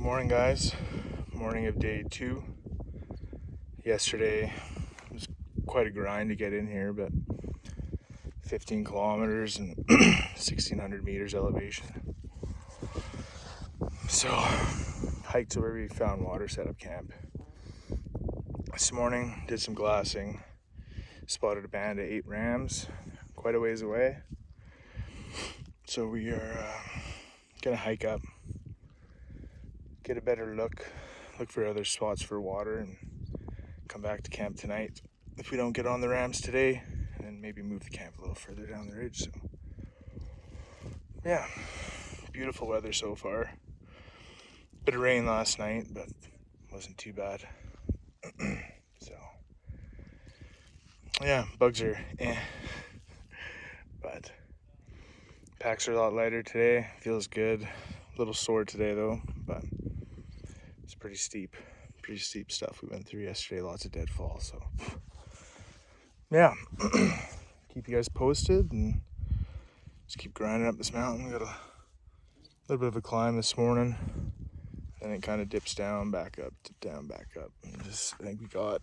Morning, guys. Morning of day 2. Yesterday was quite a grind to get in here, but 15 kilometers and 1,600 meters elevation. So hiked to where we found water, set up camp. This morning did some glassing, spotted a band of 8 rams quite a ways away. So we are gonna hike up, get a better look for other spots for water, and come back to camp tonight if we don't get on the rams today, and then maybe move the camp a little further down the ridge. So yeah, beautiful weather so far. Bit of rain last night, but wasn't too bad. So yeah, bugs are but packs are a lot lighter today. Feels good. A little sore today though, but it's pretty steep stuff we went through yesterday. Lots of deadfall. So yeah, keep you guys posted and just keep grinding up this mountain. We got a little bit of a climb this morning, and it kind of dips down, back up, dip down, back up. And I think we got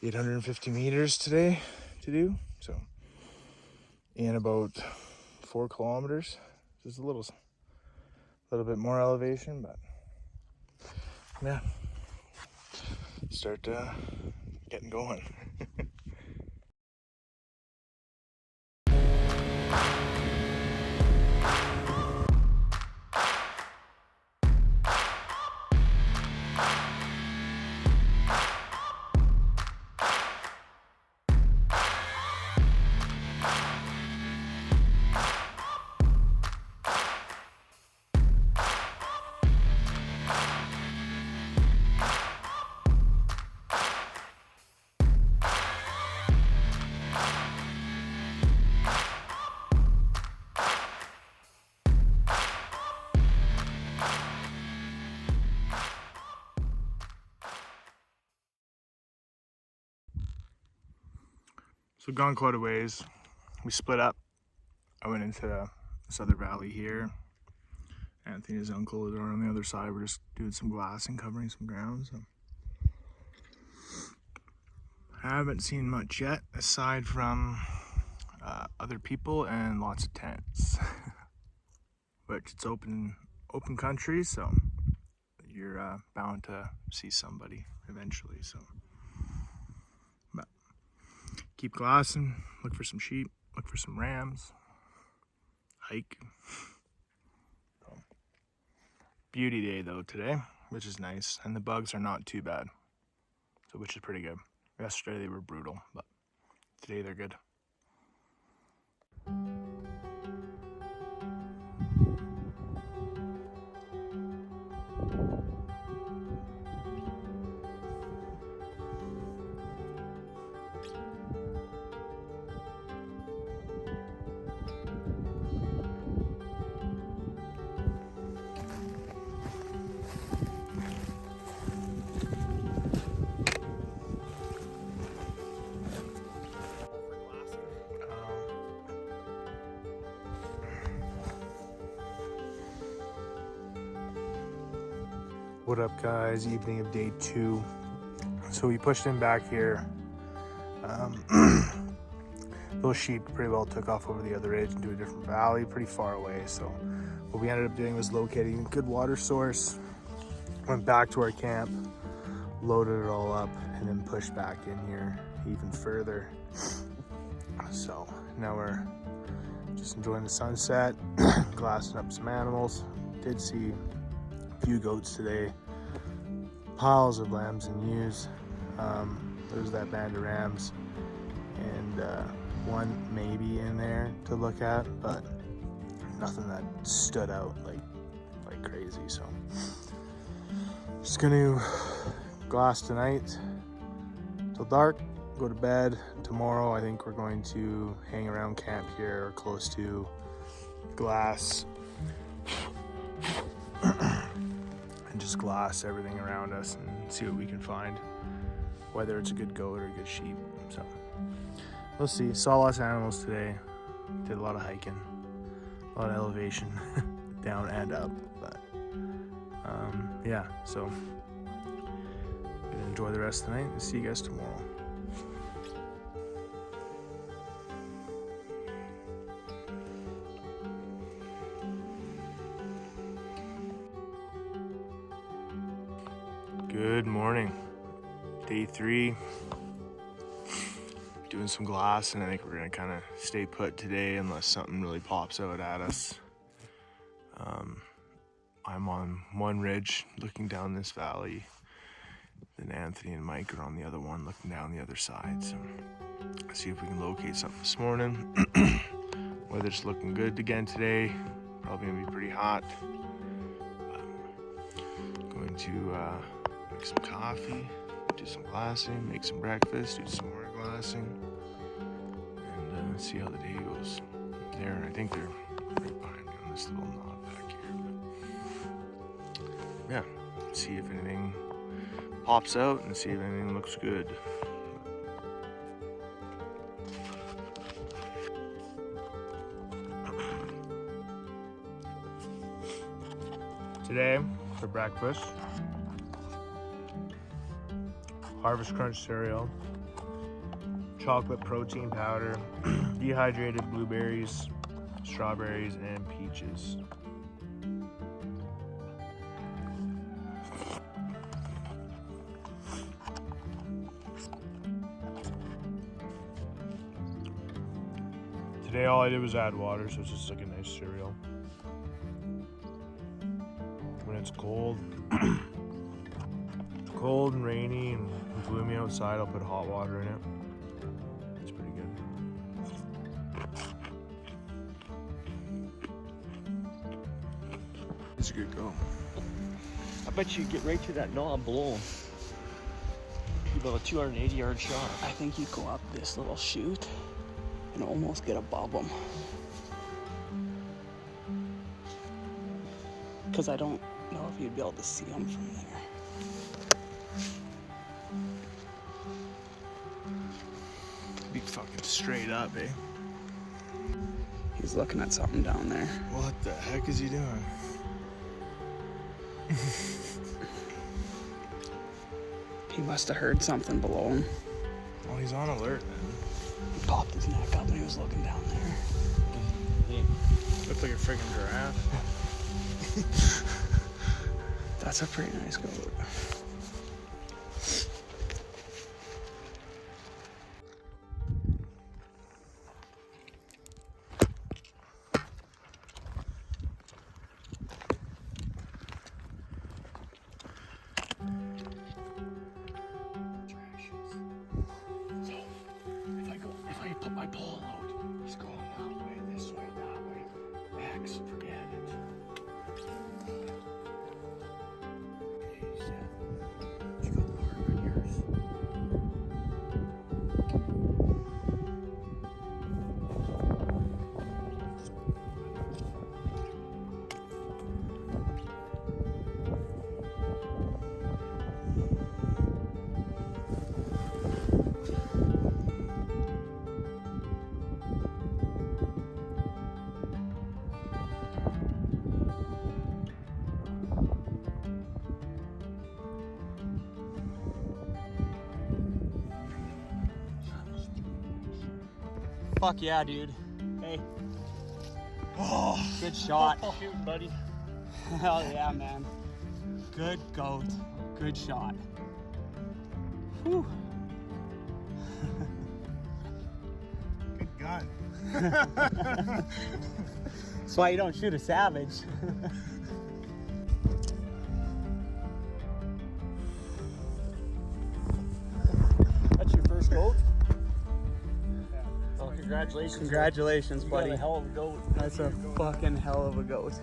850 meters today to do. So in about 4 kilometers, just a little bit more elevation, but yeah, start getting going. So gone quite a ways. We split up. I went into this other valley here. Anthony's uncle is on the other side. We're just doing some glassing, covering some ground. So I haven't seen much yet, aside from other people and lots of tents. Which it's open country, so you're bound to see somebody eventually. So but keep glassing, look for some sheep, look for some rams, hike. So, beauty day though today, which is nice, and the bugs are not too bad, so which is pretty good. Yesterday they were brutal, but today they're good. What up, guys? Evening of day 2. So we pushed in back here. Those sheep pretty well took off over the other ridge into a different valley, pretty far away. So what we ended up doing was locating a good water source, went back to our camp, loaded it all up, and then pushed back in here even further. So now we're just enjoying the sunset, glassing up some animals. Did see a few goats today, piles of lambs and ewes. There's that band of rams, and one maybe in there to look at, but nothing that stood out like crazy. So just gonna glass tonight till dark, go to bed. Tomorrow I think we're going to hang around camp here or close to, glass and just glass everything around us and see what we can find, whether it's a good goat or a good sheep. So we'll see. Saw lots of animals today, did a lot of hiking, a lot of elevation down and up, but Yeah, so gonna enjoy the rest of the night and see you guys tomorrow. Good morning. Day 3. Doing some glass, and I think we're gonna kind of stay put today unless something really pops out at us. I'm on one ridge looking down this valley. Then Anthony and Mike are on the other one looking down the other side. So let's see if we can locate something this morning. Weather's looking good again today. Probably gonna be pretty hot. Going to make some coffee, do some glassing, make some breakfast, do some more glassing, and see how the day goes. There, I think they're right behind me on this little knob back here. But yeah, see if anything pops out and see if anything looks good. Today, for breakfast, Harvest Crunch cereal, chocolate protein powder, dehydrated blueberries, strawberries, and peaches. Today all I did was add water, so it's just like a nice cereal. When it's cold, cold and rainy and gloomy outside, I'll put hot water in it. It's pretty good. It's a good go. I bet you get right to that knob below. About a 280-yard shot. I think you go up this little chute and almost get above them. Because I don't know if you'd be able to see them from there. Be fucking straight up, eh? He's looking at something down there. What the heck is he doing? He must have heard something below him. Well, he's on alert then. He popped his neck up and he was looking down there. Looked like a freaking giraffe. That's a pretty nice goat. If I put my pole out, he's going that way, this way, that way. X, forget it. He's got the hard good years. Fuck yeah, dude. Hey. Oh, good shot. Shoot, buddy. Hell yeah, man. Good goat. Good shot. Whew. Good gun. That's why you don't shoot a savage. That's your first goat? Oh, congratulations. Congratulations, You buddy. got a hell of a goat. That's a fucking hell of a goat.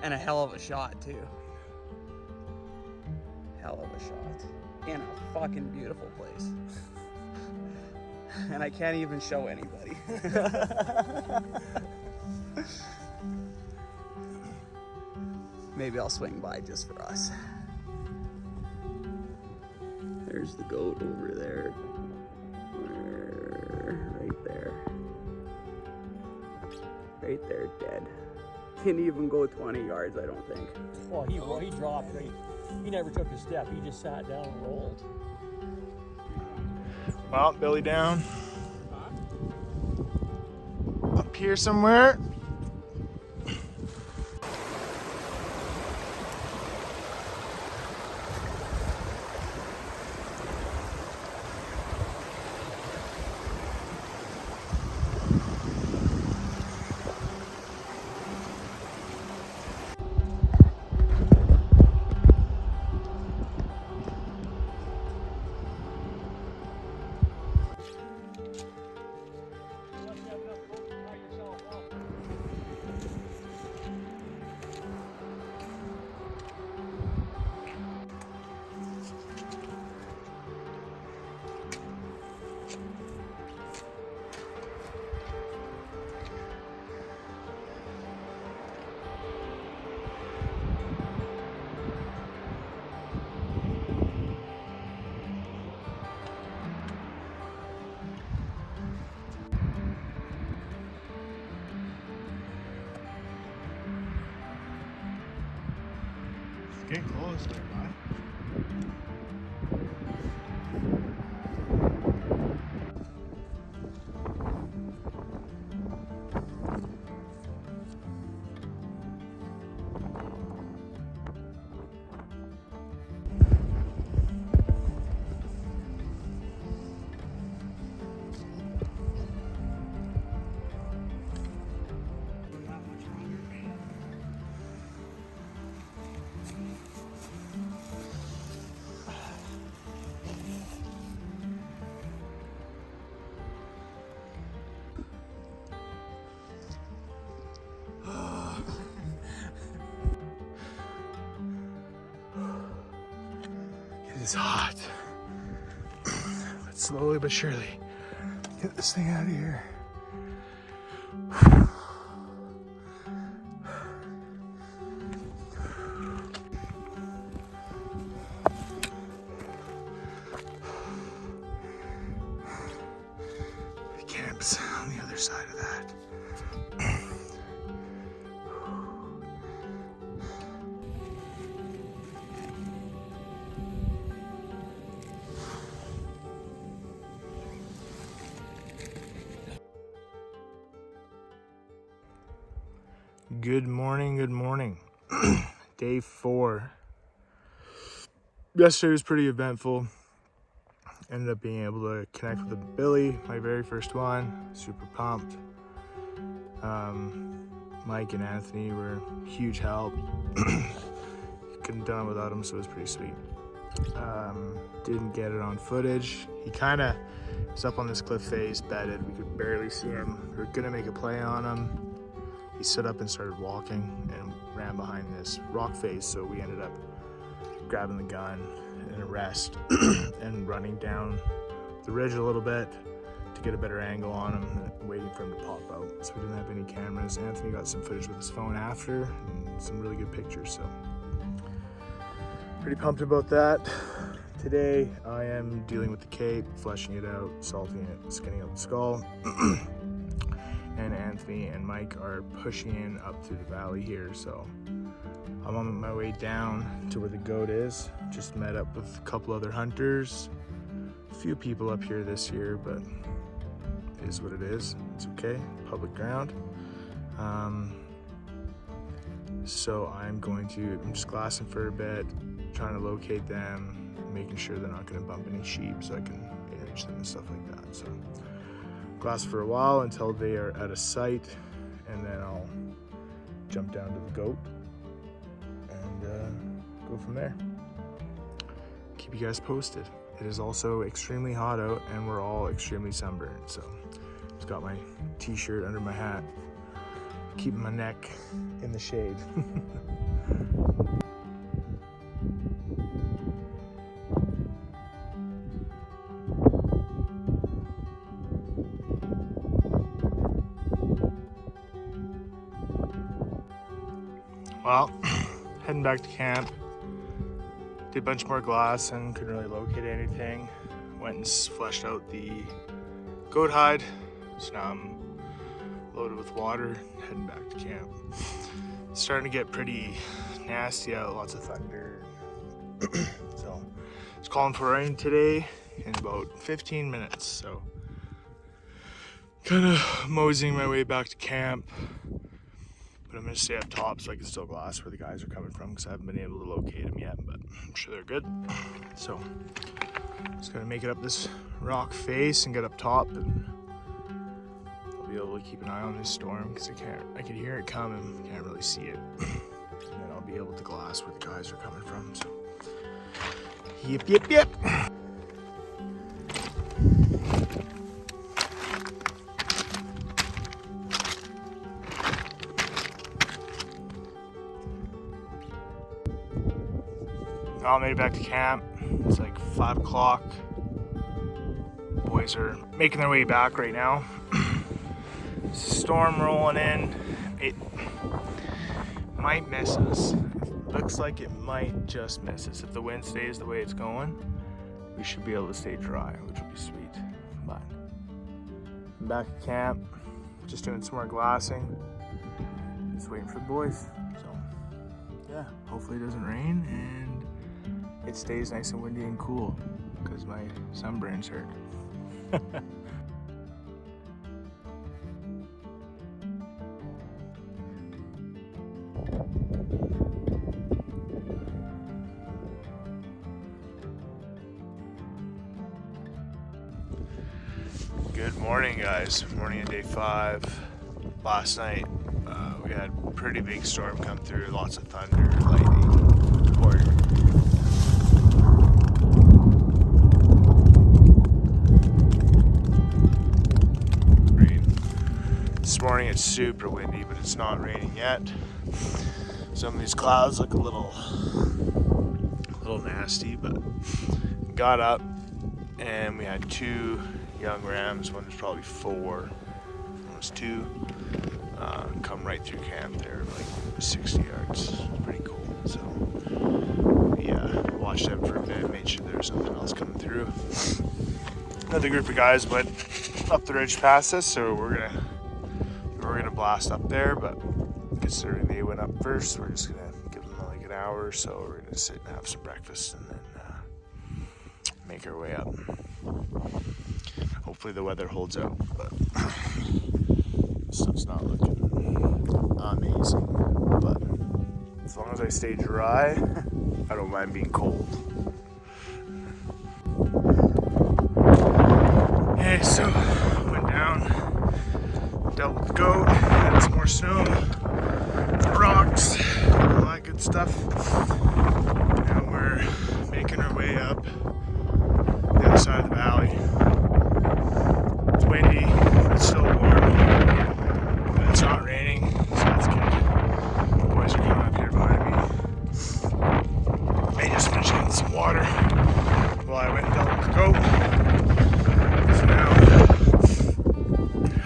And a hell of a shot, too. Hell of a shot. In a fucking beautiful place. And I can't even show anybody. Maybe I'll swing by just for us. There's the goat over there. Right there. Right there, dead. didn't even go 20 yards, I don't think. Well, he dropped. He never took a step. He just sat down and rolled. Well, belly down. Up here somewhere. Get close there, bud. It is hot. But slowly but surely, get this thing out of here. The camp's on the other side of that. Good morning, good morning. Day 4. Yesterday was pretty eventful. Ended up being able to connect with the Billy, my very first one. Super pumped. Mike and Anthony were huge help. Couldn't have done it without them, so it was pretty sweet. Didn't get it on footage. He kind of was up on this cliff face, bedded. We could barely see him. We were gonna make a play on him. He stood up and started walking and ran behind this rock face, so we ended up grabbing the gun and a rest and running down the ridge a little bit to get a better angle on him, waiting for him to pop out. So we didn't have any cameras. Anthony got some footage with his phone after and some really good pictures, so pretty pumped about that. Today I am dealing with the cape, fleshing it out, salting it, skinning out the skull. And Anthony and Mike are pushing in up through the valley here, so I'm on my way down to where the goat is. Just met up with a couple other hunters. A few people up here this year, but it is what it is. It's okay, public ground. So I'm just glassing for a bit, trying to locate them, making sure they're not gonna bump any sheep so I can manage them and stuff like that. So glass for a while until they are out of sight, and then I'll jump down to the goat and go from there. Keep you guys posted. It is also extremely hot out and we're all extremely sunburned, so just got my t-shirt under my hat, keeping my neck in the shade. Well, heading back to camp. Did a bunch more glass and couldn't really locate anything. Went and fleshed out the goat hide. So now I'm loaded with water, heading back to camp. It's starting to get pretty nasty out, lots of thunder. So it's calling for rain today in about 15 minutes. So kind of moseying my way back to camp. But I'm gonna stay up top so I can still glass where the guys are coming from because I haven't been able to locate them yet, but I'm sure they're good. So just gonna make it up this rock face and get up top, and I'll be able to keep an eye on this storm because I can hear it coming, can't really see it. And then I'll be able to glass where the guys are coming from. So yep. I made it back to camp. It's like 5 o'clock. Boys are making their way back right now. Storm rolling in. It might miss us. Looks like it might just miss us. If the wind stays the way it's going, we should be able to stay dry, which would be sweet. But I'm back at camp, just doing some more glassing. Just waiting for the boys. So yeah, hopefully it doesn't rain and it stays nice and windy and cool because my sunburn's hurt. Good morning, guys. Morning of day 5. Last night we had a pretty big storm come through, lots of thunder, lightning, pouring. This morning it's super windy, but it's not raining yet. Some of these clouds look a little nasty, but got up and we had 2 young rams. One was probably 4, one was 2. Come right through camp there, like 60 yards. Pretty cool. So yeah, watched them for a bit, made sure there was something else coming through. Another group of guys went up the ridge past us, so we're gonna blast up there, but considering they went up first, we're just gonna give them like an hour or so. We're gonna sit and have some breakfast and then make our way up. Hopefully the weather holds out, but stuff's not looking amazing. But as long as I stay dry, I don't mind being cold. Okay, so went down, dealt with the goat, had some more snow, rocks, all that good stuff. Now we're making our way up the other side of the valley. It's windy, it's still warm, but it's not raining, so that's good. The boys are coming up here behind me. They just finished getting some water while I went and dealt with the goat. So now,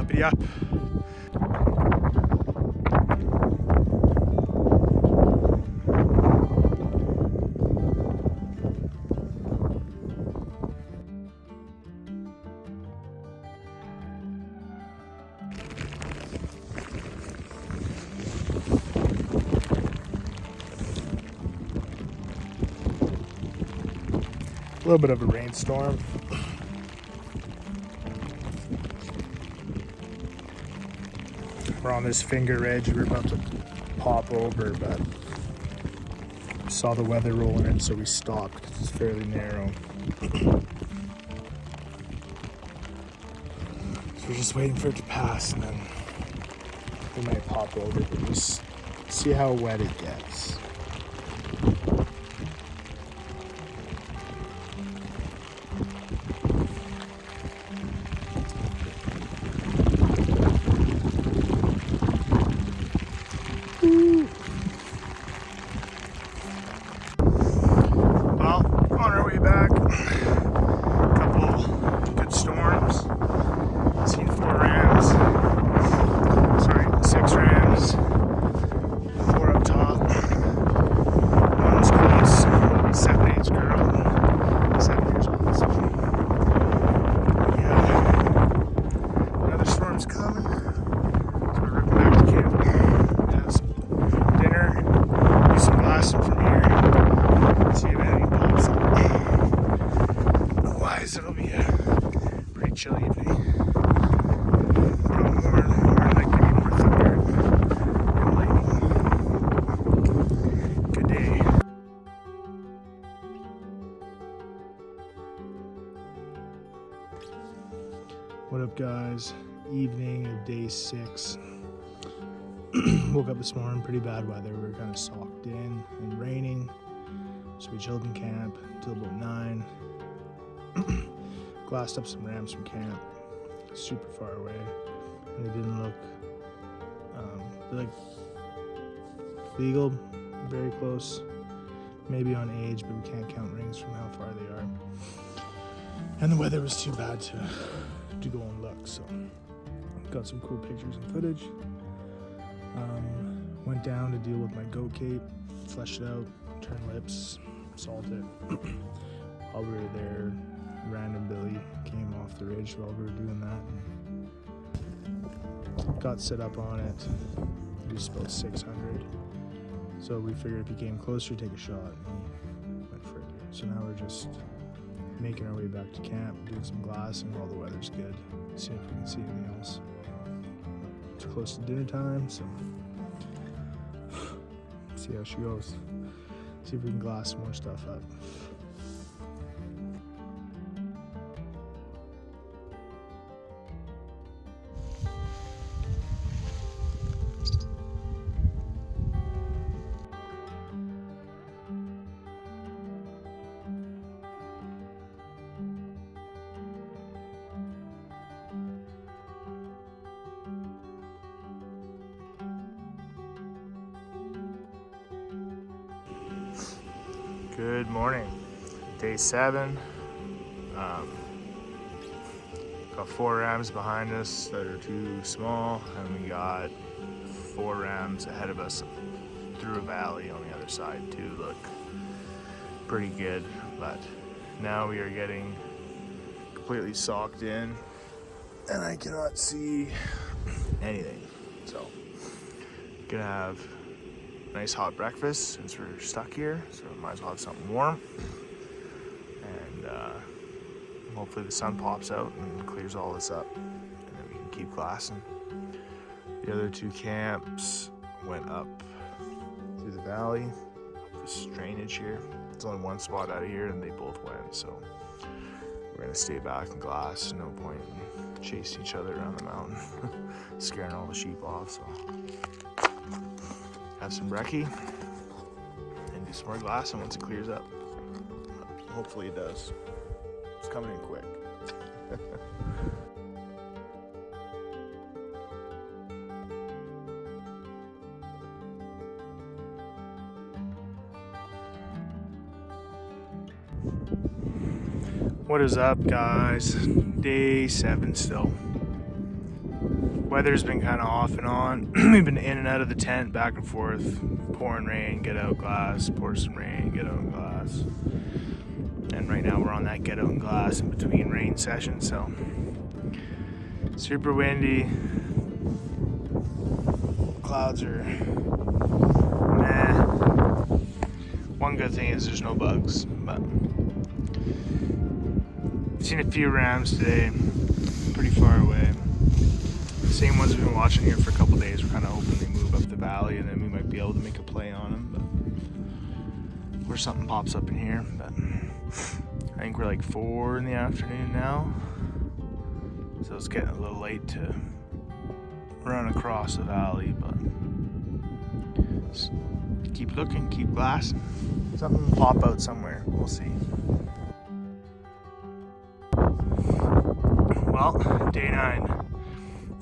uppity up. A little bit of a rainstorm. We're on this finger ridge. We're about to pop over, but saw the weather rolling in, so we stopped because it's fairly narrow. So we're just waiting for it to pass, and then we might pop over, but just see how wet it gets. guys. Evening of day 6. Woke up this morning, pretty bad weather. We were kind of socked in and raining. So we chilled in camp until about 9. Glassed up some rams from camp, super far away. And they didn't look, they're like legal, very close. Maybe on age, but we can't count rings from how far they are. And the weather was too bad to go and look, so got some cool pictures and footage. Went down to deal with my goat cape, fleshed it out, turned lips, salt it. While we were there, random Billy came off the ridge while we were doing that. And got set up on it. It was about 600. So we figured if he came closer, take a shot, and he went further. So now we're just making our way back to camp, doing some glassing while the weather's good, see if we can see anything else. It's close to dinner time, so see how she goes. See if we can glass some more stuff up. Good morning. Day 7. Got 4 rams behind us that are too small, and we got 4 rams ahead of us through a valley on the other side too. Look pretty good, but now we are getting completely socked in, and I cannot see anything. So, gonna have nice hot breakfast since we're stuck here, so we might as well have something warm. And hopefully the sun pops out and clears all this up, and then we can keep glassing. The other 2 camps went up through the valley, this drainage here. There's only one spot out of here, and they both went, so we're gonna stay back and glass. No point in chasing each other around the mountain, scaring all the sheep off. So have some brekkie and do some more glassing once it clears up. Hopefully it does. It's coming in quick. What is up, guys? Day 7 still. Weather's been kind of off and on. We've been in and out of the tent, back and forth, pouring rain, get out glass, pour some rain, get out glass. And right now we're on that get out and glass in between rain sessions, so super windy. Clouds are meh. One good thing is there's no bugs, but I've seen a few rams today, pretty far away. Same ones we've been watching here for a couple days. We're kind of hoping they move up the valley, and then we might be able to make a play on them, but or something pops up in here. But I think we're like 4 in the afternoon now, so it's getting a little late to run across the valley, but just keep looking, keep glassing. Something will pop out somewhere, we'll see. Well, day 9.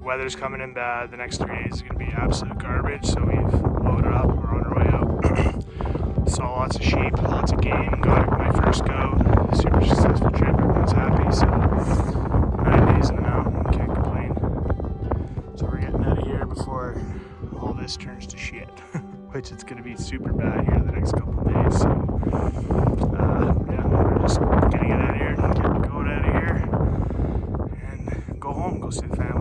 Weather's coming in bad. The next 3 days is going to be absolute garbage, so we've loaded up. We're on our way out. Saw lots of sheep, lots of game. Got my first goat. Super successful trip. Everyone's happy. So 9 days in the mountain. Can't complain. So we're getting out of here before all this turns to shit, which it's going to be super bad here the next couple of days. So yeah, we're just going to get out of here, get the goat out of here, and go home, go see the family.